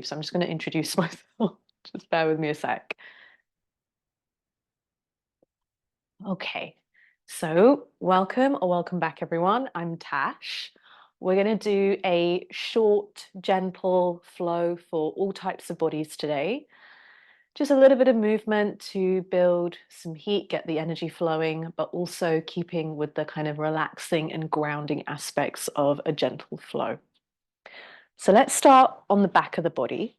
So I'm just going to introduce myself. Just bear with me a sec. Okay, so welcome back, everyone. I'm Tash. We're going to do a short, gentle flow for all types of bodies today. Just a little bit of movement to build some heat, get the energy flowing, but also keeping with the kind of relaxing and grounding aspects of a gentle flow. So let's start on the back of the body.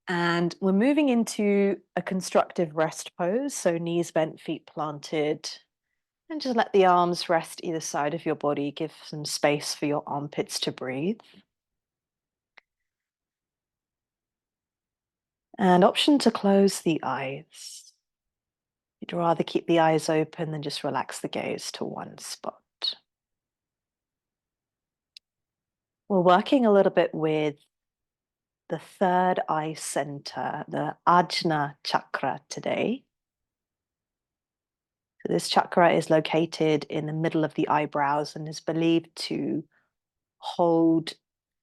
And we're moving into a constructive rest pose. So knees bent, feet planted. And just let the arms rest either side of your body. Give some space for your armpits to breathe. And option to close the eyes. You'd rather keep the eyes open than just relax the gaze to one spot. We're working a little bit with the third eye center, the Ajna chakra today. So this chakra is located in the middle of the eyebrows and is believed to hold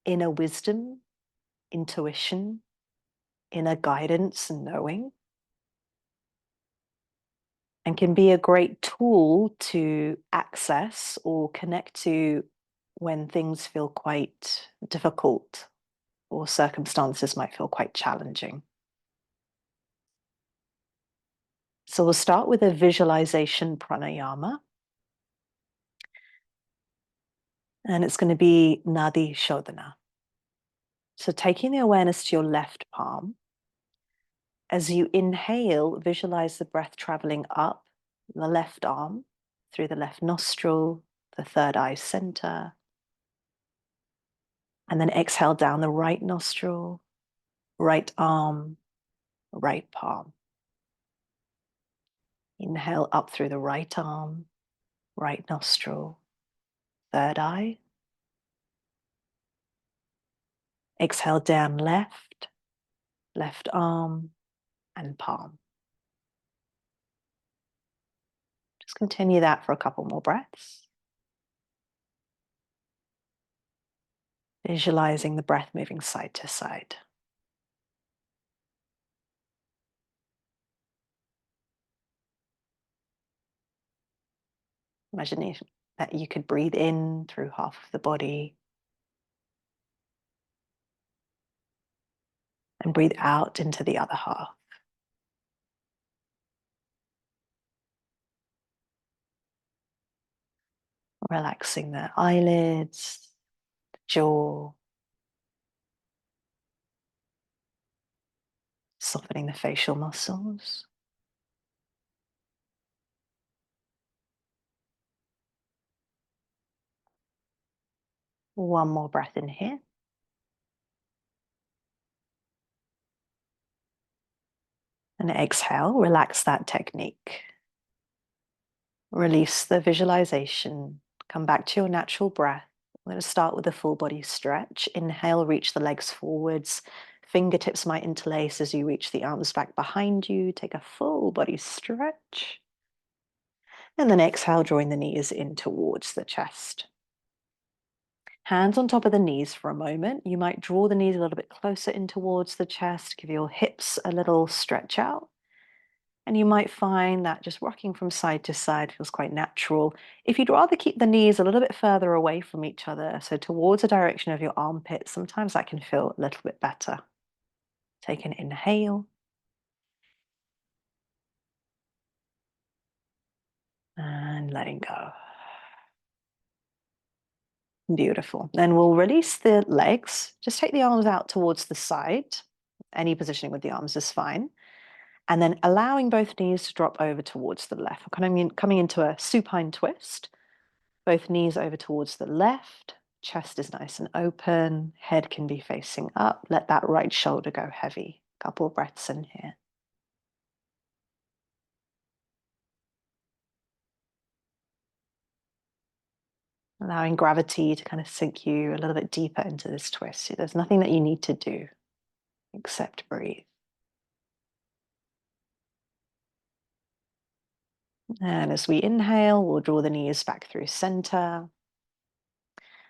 inner wisdom, intuition, inner guidance and knowing, and can be a great tool to access or connect to when things feel quite difficult or circumstances might feel quite challenging. So we'll start with a visualization pranayama. And it's going to be Nadi Shodhana. So taking the awareness to your left palm. As you inhale, visualize the breath traveling up the left arm, through the left nostril, the third eye center. And then exhale down the right nostril, right arm, right palm. Inhale up through the right arm, right nostril, third eye. Exhale down left, left arm, and palm. Just continue that for a couple more breaths. Visualizing the breath moving side to side. Imagine that you could breathe in through half of the body and breathe out into the other half. Relaxing the eyelids, the jaw, softening the facial muscles. One more breath in here. And exhale, relax that technique. Release the visualization. Come back to your natural breath. We're going to start with a full body stretch. Inhale, reach the legs forwards. Fingertips might interlace as you reach the arms back behind you. Take a full body stretch. And then exhale, drawing the knees in towards the chest. Hands on top of the knees for a moment. You might draw the knees a little bit closer in towards the chest. Give your hips a little stretch out. And you might find that just rocking from side to side feels quite natural. If you'd rather keep the knees a little bit further away from each other, so towards the direction of your armpits, sometimes that can feel a little bit better. Take an inhale. And letting go. Beautiful. Then we'll release the legs. Just take the arms out towards the side. Any positioning with the arms is fine. And then allowing both knees to drop over towards the left. We're coming into a supine twist. Both knees over towards the left. Chest is nice and open. Head can be facing up. Let that right shoulder go heavy. Couple of breaths in here. Allowing gravity to kind of sink you a little bit deeper into this twist. There's nothing that you need to do except breathe. And as we inhale, we'll draw the knees back through center.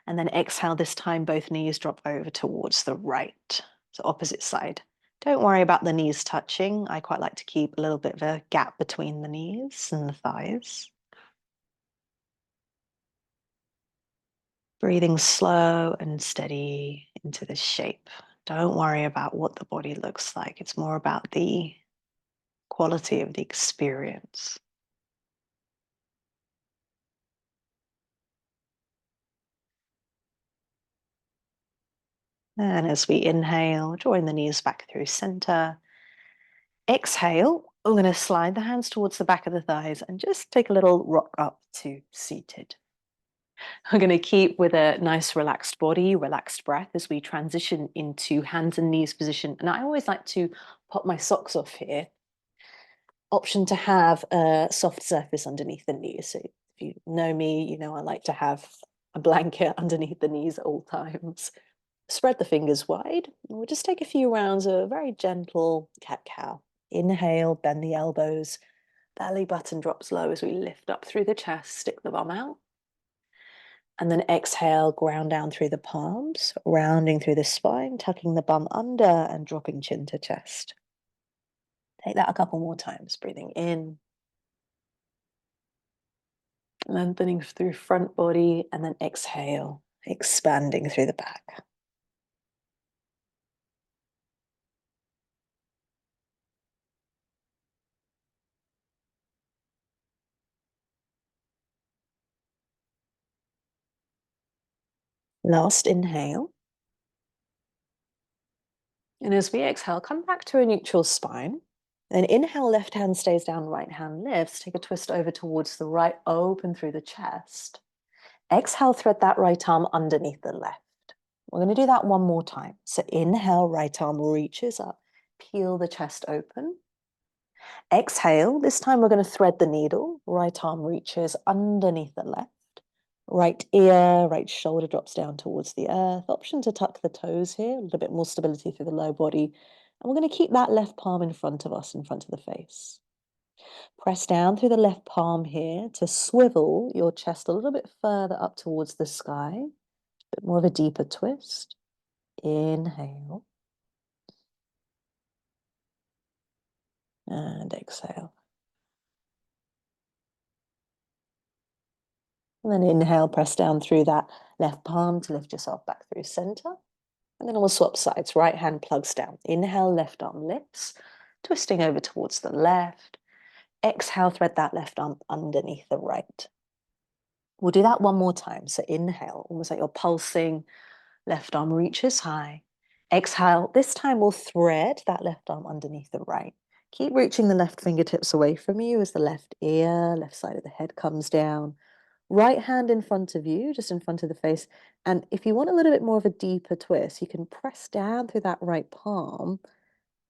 And then exhale this time, both knees drop over towards the right. So opposite side. Don't worry about the knees touching. I quite like to keep a little bit of a gap between the knees and the thighs. Breathing slow and steady into the shape. Don't worry about what the body looks like. It's more about the quality of the experience. And as we inhale, drawing the knees back through center. Exhale, we're going to slide the hands towards the back of the thighs and just take a little rock up to seated. We're going to keep with a nice relaxed body, relaxed breath as we transition into hands and knees position. And I always like to pop my socks off here. Option to have a soft surface underneath the knees. So if you know me, you know I like to have a blanket underneath the knees at all times. Spread the fingers wide. We'll just take a few rounds of a very gentle cat-cow. Inhale, bend the elbows. Belly button drops low as we lift up through the chest, stick the bum out. And then exhale, ground down through the palms, rounding through the spine, tucking the bum under and dropping chin to chest. Take that a couple more times, breathing in. Lengthening through front body, and then exhale, expanding through the back. Last inhale. And as we exhale, come back to a neutral spine. Then inhale, left hand stays down, right hand lifts. Take a twist over towards the right, open through the chest. Exhale, thread that right arm underneath the left. We're going to do that one more time. So inhale, right arm reaches up. Peel the chest open. Exhale, this time we're going to thread the needle. Right arm reaches underneath the left. Right ear, right shoulder drops down towards the earth. Option to tuck the toes here, a little bit more stability through the low body. And we're going to keep that left palm in front of us, in front of the face. Press down through the left palm here to swivel your chest a little bit further up towards the sky. A bit more of a deeper twist. Inhale. And exhale. And then inhale, press down through that left palm to lift yourself back through center. And then we'll swap sides. Right hand plugs down. Inhale, left arm lifts, twisting over towards the left. Exhale, thread that left arm underneath the right. We'll do that one more time. So inhale, almost like you're pulsing. Left arm reaches high. Exhale, this time we'll thread that left arm underneath the right. Keep reaching the left fingertips away from you as the left ear, left side of the head comes down. Right hand in front of you, just in front of the face. And if you want a little bit more of a deeper twist, you can press down through that right palm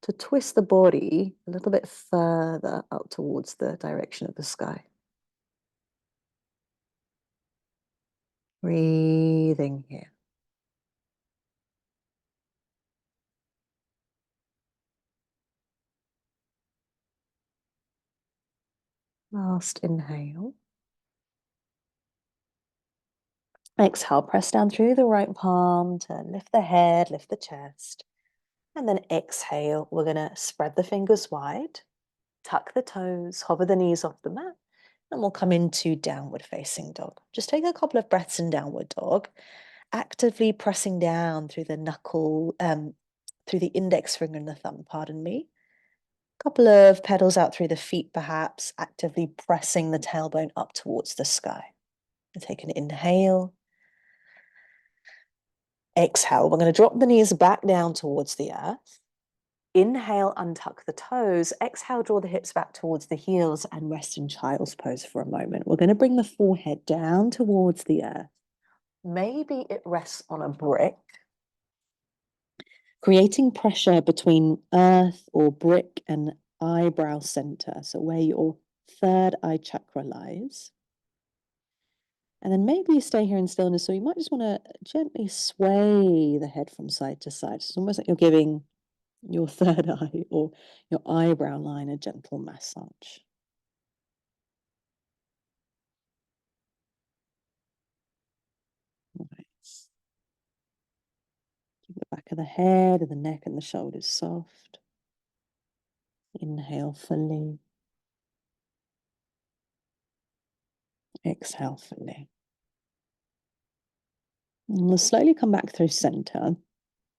to twist the body a little bit further up towards the direction of the sky. Breathing here. Last inhale. Exhale, press down through the right palm to lift the head, lift the chest. And then exhale, we're going to spread the fingers wide, tuck the toes, hover the knees off the mat, and we'll come into downward facing dog. Just take a couple of breaths in downward dog, actively pressing down through the knuckle, through the index finger and the thumb, pardon me. Couple of pedals out through the feet, perhaps, actively pressing the tailbone up towards the sky. And take an inhale. Exhale, we're going to drop the knees back down towards the earth. Inhale, untuck the toes. Exhale, draw the hips back towards the heels and rest in child's pose for a moment. We're going to bring the forehead down towards the earth. Maybe it rests on a brick, creating pressure between earth or brick and eyebrow center, so where your third eye chakra lies. And then maybe you stay here in stillness, so you might just want to gently sway the head from side to side. It's almost like you're giving your third eye or your eyebrow line a gentle massage. Right. The back of the head and the neck and the shoulders soft. Inhale fully. Exhale fully. And we'll slowly come back through center. I'm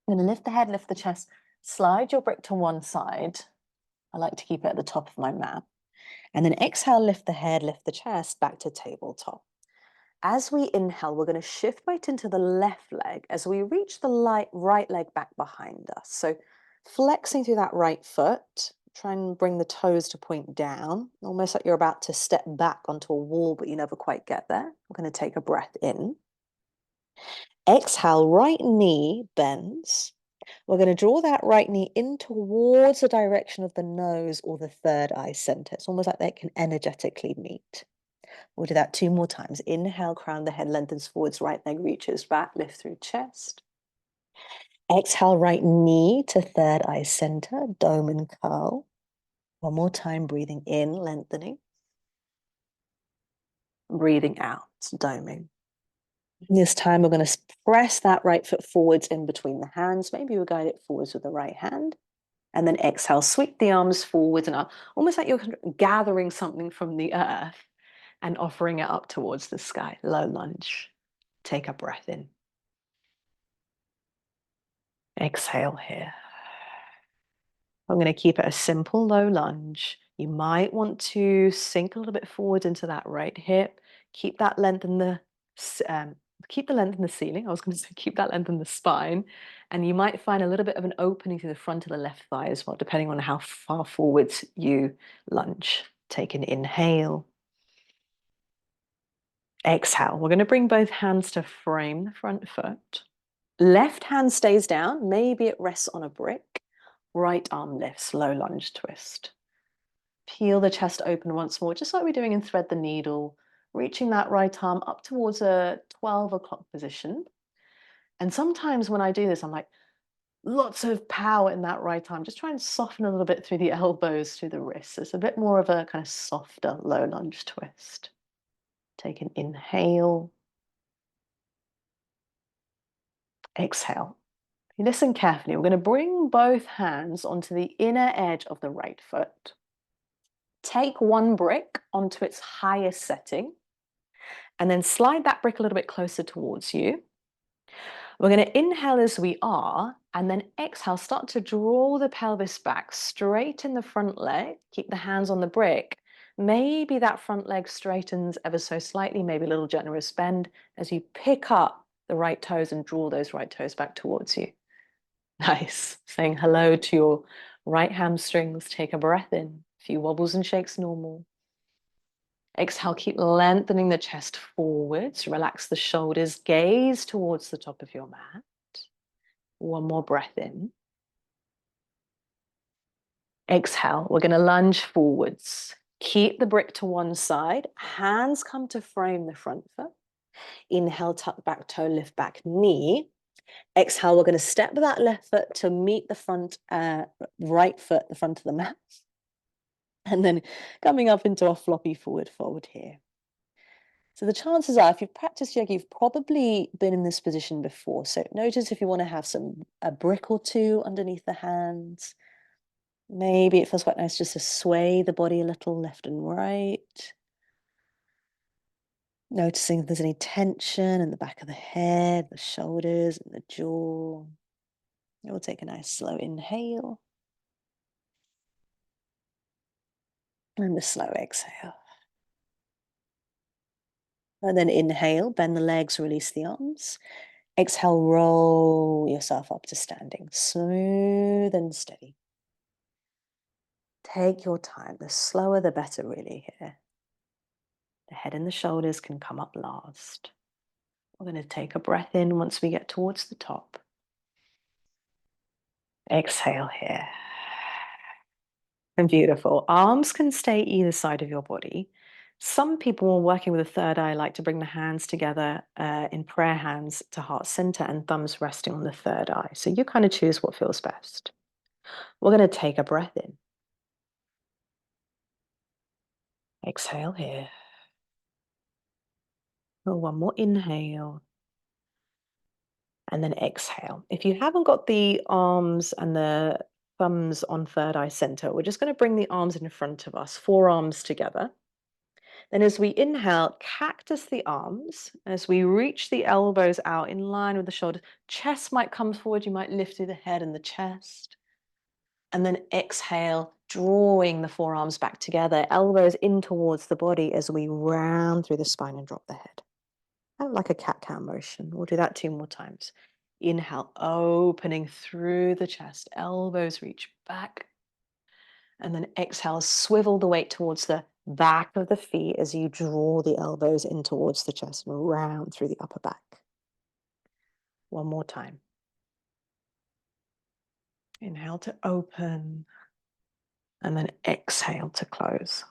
going to lift the head, lift the chest, slide your brick to one side. I like to keep it at the top of my mat. And then exhale, lift the head, lift the chest back to tabletop. As we inhale, we're going to shift weight into the left leg as we reach the right leg back behind us. So flexing through that right foot, try and bring the toes to point down, almost like you're about to step back onto a wall, but you never quite get there. We're going to take a breath in. Exhale, right knee bends. We're going to draw that right knee in towards the direction of the nose or the third eye center. It's almost like they can energetically meet. We'll do that 2 more times. Inhale, crown the head lengthens forwards, right leg reaches back, lift through chest. Exhale, right knee to third eye center, dome and curl. One more time, breathing in, lengthening. Breathing out, doming. This time we're going to press that right foot forwards in between the hands. Maybe we'll guide it forwards with the right hand. And then exhale, sweep the arms forwards and up, almost like you're gathering something from the earth and offering it up towards the sky. Low lunge. Take a breath in. Exhale here. I'm going to keep it a simple low lunge. You might want to sink a little bit forward into that right hip. Keep that length in the ceiling. I was going to say keep that length in the spine. And you might find a little bit of an opening through the front of the left thigh as well, depending on how far forwards you lunge. Take an inhale. Exhale. We're going to bring both hands to frame the front foot. Left hand stays down. Maybe it rests on a brick. Right arm lifts, low lunge twist. Peel the chest open once more, just like we're doing in thread the needle, reaching that right arm up towards a 12 o'clock position. And sometimes when I do this, I'm like, lots of power in that right arm. Just try and soften a little bit through the elbows, through the wrists. It's a bit more of a kind of softer low lunge twist. Take an inhale. Exhale. Listen carefully. We're going to bring both hands onto the inner edge of the right foot. Take one brick onto its highest setting and then slide that brick a little bit closer towards you. We're going to inhale as we are and then exhale, start to draw the pelvis back, straighten the front leg, keep the hands on the brick. Maybe that front leg straightens ever so slightly, maybe a little generous bend as you pick up the right toes and draw those right toes back towards you. Nice. Saying hello to your right hamstrings. Take a breath in. A few wobbles and shakes normal. Exhale, keep lengthening the chest forwards. Relax the shoulders. Gaze towards the top of your mat. One more breath in. Exhale, we're going to lunge forwards. Keep the brick to one side. Hands come to frame the front foot. Inhale, tuck back toe, lift back knee. Exhale, we're going to step that left foot to meet the front, right foot, the front of the mat. And then coming up into a floppy forward fold here. So the chances are, if you've practiced yoga, you've probably been in this position before. So notice if you want to have a brick or two underneath the hands. Maybe it feels quite nice just to sway the body a little left and right. Noticing if there's any tension in the back of the head, the shoulders, and the jaw. We'll take a nice slow inhale. And a slow exhale. And then inhale, bend the legs, release the arms. Exhale, roll yourself up to standing. Smooth and steady. Take your time. The slower, the better, really, here. The head and the shoulders can come up last. We're going to take a breath in once we get towards the top. Exhale here. And beautiful. Arms can stay either side of your body. Some people working with a third eye like to bring the hands together in prayer hands to heart center and thumbs resting on the third eye. So you kind of choose what feels best. We're going to take a breath in. Exhale here. One more inhale. And then exhale. If you haven't got the arms and the thumbs on third eye center, we're just going to bring the arms in front of us, forearms together. Then as we inhale, cactus the arms. As we reach the elbows out in line with the shoulders, chest might come forward. You might lift through the head and the chest. And then exhale, drawing the forearms back together, elbows in towards the body as we round through the spine and drop the head. Like a cat-cow motion. We'll do that 2 more times. Inhale, opening through the chest, elbows reach back. And then exhale, swivel the weight towards the back of the feet as you draw the elbows in towards the chest and round through the upper back. 1 more time. Inhale to open, and then exhale to close.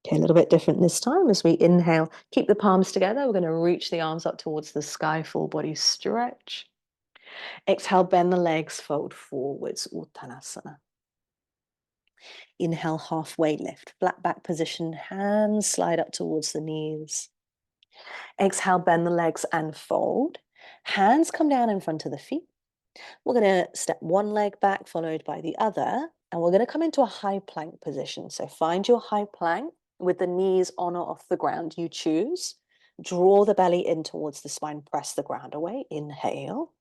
Okay, a little bit different this time. As we inhale, keep the palms together. We're going to reach the arms up towards the sky, full body stretch. Exhale, bend the legs, fold forwards, Uttanasana. Inhale, halfway lift, flat back position, hands slide up towards the knees. Exhale, bend the legs and fold. Hands come down in front of the feet. We're going to step one leg back, followed by the other, and we're going to come into a high plank position. So find your high plank with the knees on or off the ground. You choose. Draw the belly in towards the spine, press the ground away. Inhale.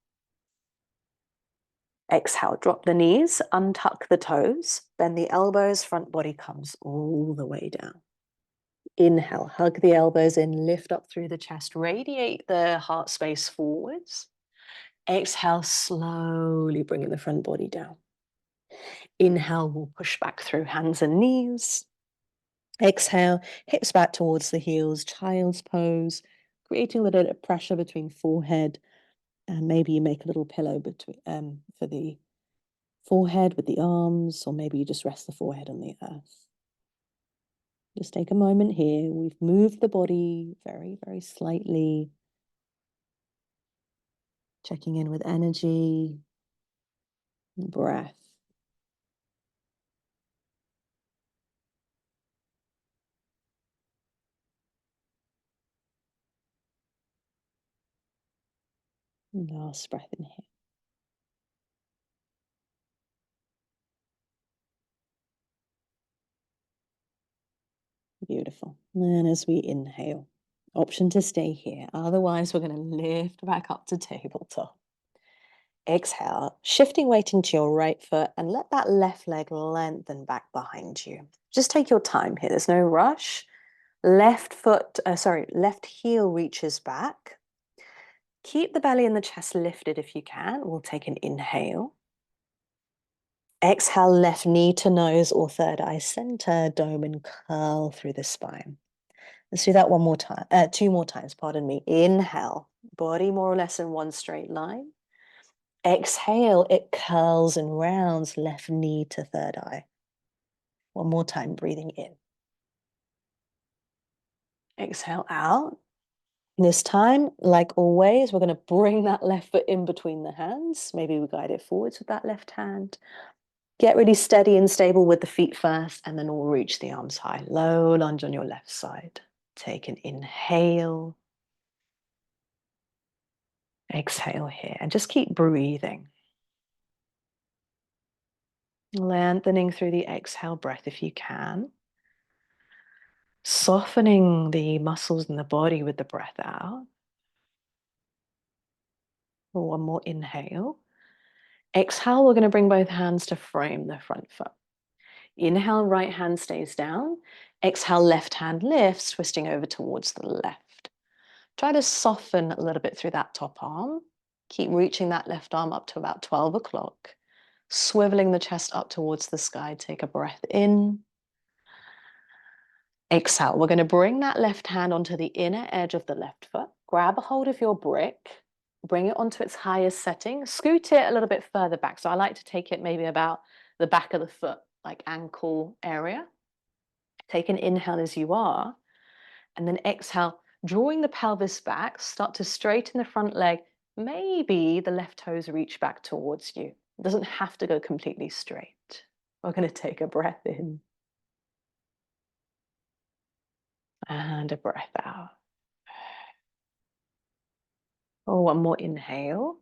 Exhale, drop the knees, untuck the toes, bend the elbows, front body comes all the way down. Inhale, hug the elbows in, lift up through the chest, radiate the heart space forwards. Exhale, slowly bringing the front body down. Inhale, we'll push back through hands and knees. Exhale, hips back towards the heels, child's pose, creating a little bit of pressure between forehead, and maybe you make a little pillow between for the forehead with the arms, or maybe you just rest the forehead on the earth. Just take a moment here. We've moved the body very, very slightly. Checking in with energy, breath. Last breath in here. Beautiful. And as we inhale, option to stay here. Otherwise, we're going to lift back up to tabletop. Exhale, shifting weight into your right foot and let that left leg lengthen back behind you. Just take your time here. There's no rush. Left heel reaches back. Keep the belly and the chest lifted if you can. We'll take an inhale. Exhale, left knee to nose or third eye center, dome and curl through the spine. Let's do that 2 more times, pardon me. Inhale, body more or less in one straight line. Exhale, it curls and rounds, left knee to third eye. 1 more time, breathing in. Exhale out. This time, like always, we're going to bring that left foot in between the hands. Maybe we guide it forwards with that left hand. Get really steady and stable with the feet first, and then we'll reach the arms high. Low lunge on your left side. Take an inhale. Exhale here, and just keep breathing. Lengthening through the exhale breath if you can. Softening the muscles in the body with the breath out. 1 more inhale. Exhale, we're going to bring both hands to frame the front foot. Inhale, right hand stays down. Exhale, left hand lifts, twisting over towards the left. Try to soften a little bit through that top arm. Keep reaching that left arm up to about 12 o'clock. Swiveling the chest up towards the sky. Take a breath in. Exhale. We're going to bring that left hand onto the inner edge of the left foot. Grab a hold of your brick. Bring it onto its highest setting. Scoot it a little bit further back. So I like to take it maybe about the back of the foot, like ankle area. Take an inhale as you are. And then exhale, drawing the pelvis back. Start to straighten the front leg. Maybe the left toes reach back towards you. It doesn't have to go completely straight. We're going to take a breath in. And a breath out. Oh, one more inhale.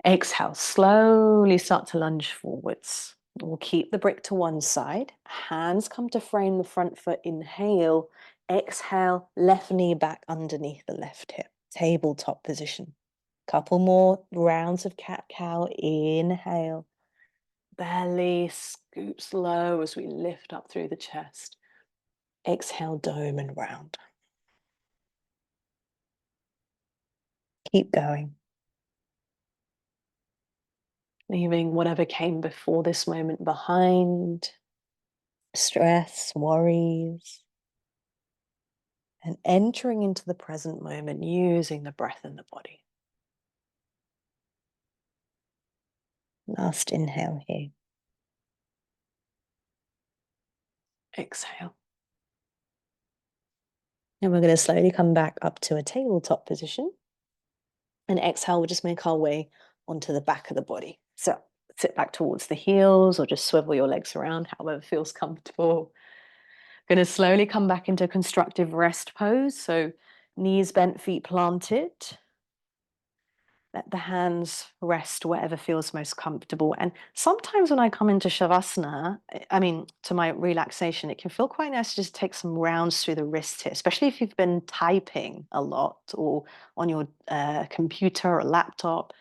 Exhale, slowly start to lunge forwards. We'll keep the brick to one side. Hands come to frame the front foot. Inhale. Exhale, left knee back underneath the left hip. Tabletop position. Couple more rounds of cat-cow. Inhale. Belly scoops low as we lift up through the chest. Exhale, dome and round. Keep going. Leaving whatever came before this moment behind. Stress, worries. And entering into the present moment using the breath in the body. Last inhale here. Exhale. And we're going to slowly come back up to a tabletop position. And exhale, we'll just make our way onto the back of the body. So sit back towards the heels or just swivel your legs around, however feels comfortable. Going to slowly come back into constructive rest pose. So knees bent, feet planted. Let the hands rest wherever feels most comfortable. And sometimes when I come into Shavasana, to my relaxation, it can feel quite nice to just take some rounds through the wrists here, especially if you've been typing a lot or on your computer or laptop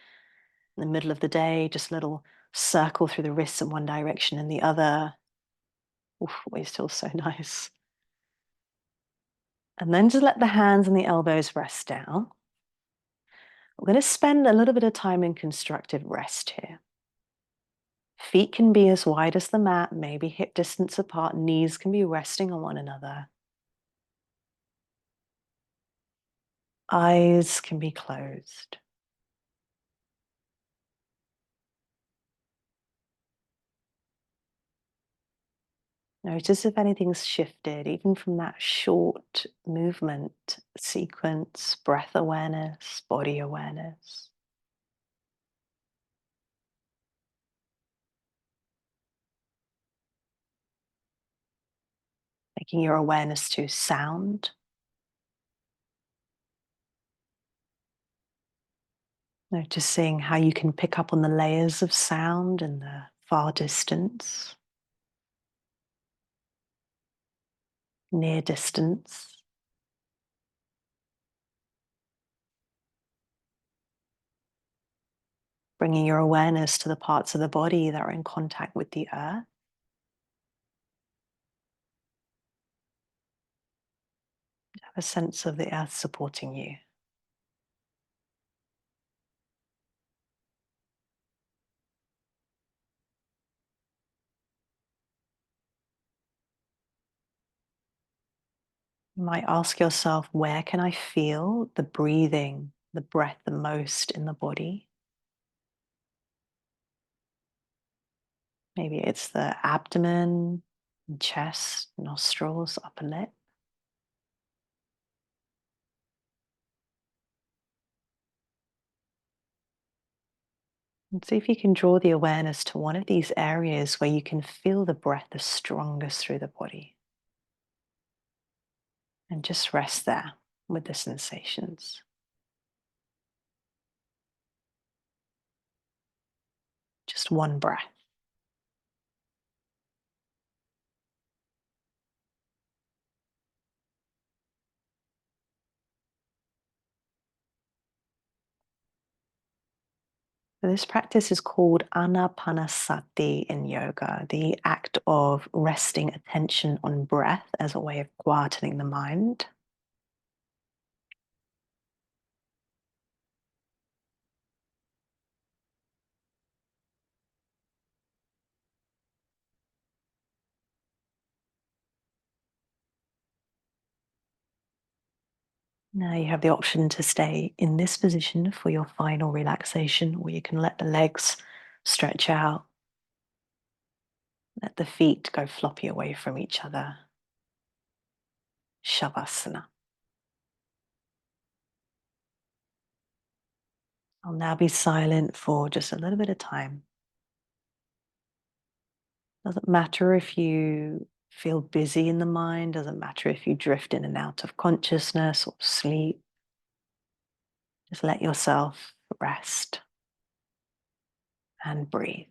in the middle of the day, just a little circle through the wrists in one direction and the other. Oof, always feels so nice. And then just let the hands and the elbows rest down. We're going to spend a little bit of time in constructive rest here. Feet can be as wide as the mat, maybe hip distance apart. Knees can be resting on one another. Eyes can be closed. Notice if anything's shifted, even from that short movement sequence, breath awareness, body awareness. Taking your awareness to sound. Noticing how you can pick up on the layers of sound in the far distance, near distance. Bringing your awareness to the parts of the body that are in contact with the earth. Have a sense of the earth supporting you. You might ask yourself, where can I feel the breathing, the breath the most in the body? Maybe it's the abdomen, chest, nostrils, upper lip. And see if you can draw the awareness to one of these areas where you can feel the breath the strongest through the body. And just rest there with the sensations. Just one breath. So this practice is called anapanasati in yoga, the act of resting attention on breath as a way of quietening the mind. Now you have the option to stay in this position for your final relaxation, or you can let the legs stretch out, let the feet go floppy away from each other. Shavasana. I'll now be silent for just a little bit of time. Doesn't matter if you feel busy in the mind, doesn't matter if you drift in and out of consciousness or sleep. Just let yourself rest and breathe.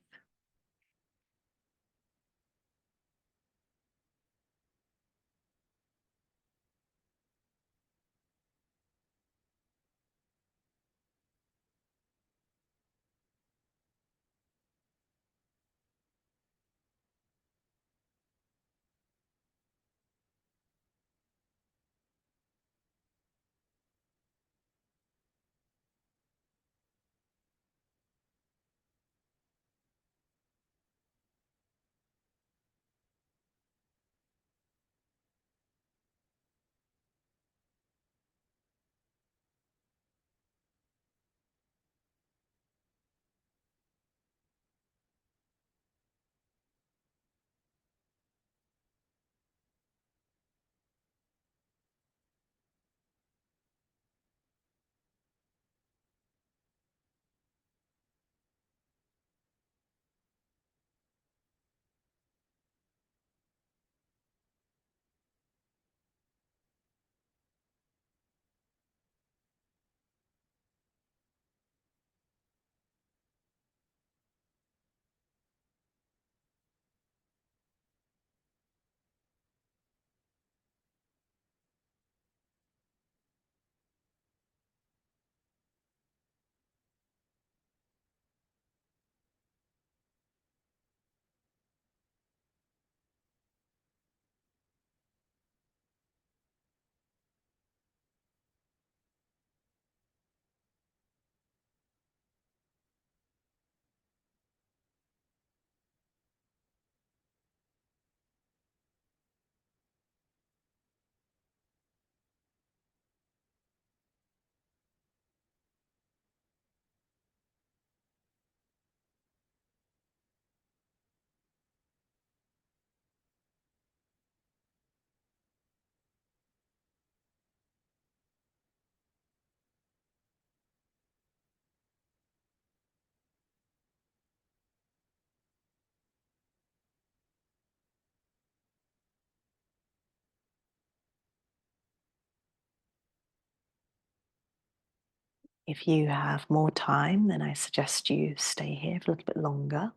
If you have more time, then I suggest you stay here for a little bit longer.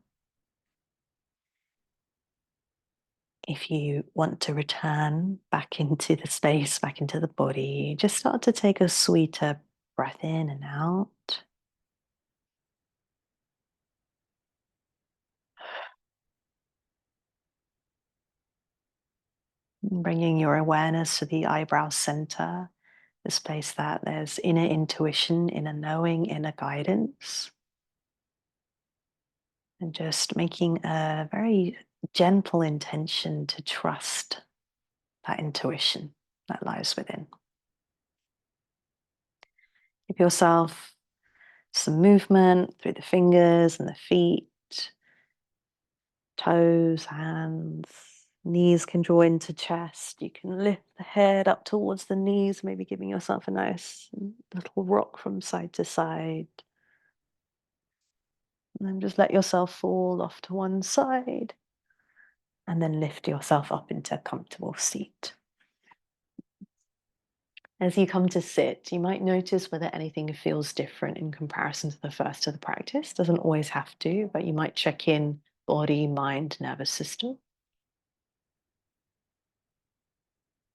If you want to return back into the space, back into the body, just start to take a sweeter breath in and out. Bringing your awareness to the eyebrow center, the space that there's inner intuition, inner knowing, inner guidance. And just making a very gentle intention to trust that intuition that lies within. Give yourself some movement through the fingers and the feet, toes, hands. Knees can draw into chest. You can lift the head up towards the knees, maybe giving yourself a nice little rock from side to side. And then just let yourself fall off to one side. And then lift yourself up into a comfortable seat. As you come to sit, you might notice whether anything feels different in comparison to the first of the practice. Doesn't always have to, but you might check in body, mind, nervous system.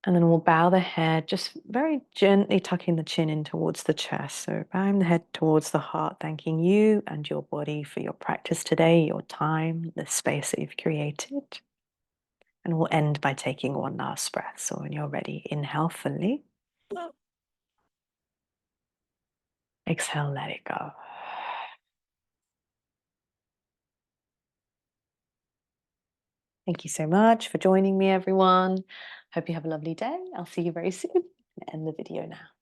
And then we'll bow the head, just very gently tucking the chin in towards the chest. So bowing the head towards the heart, thanking you and your body for your practice today, your time, the space that you've created. And we'll end by taking one last breath. So when you're ready, inhale fully. Exhale, let it go. Thank you so much for joining me, everyone. Hope you have a lovely day. I'll see you very soon. End the video now.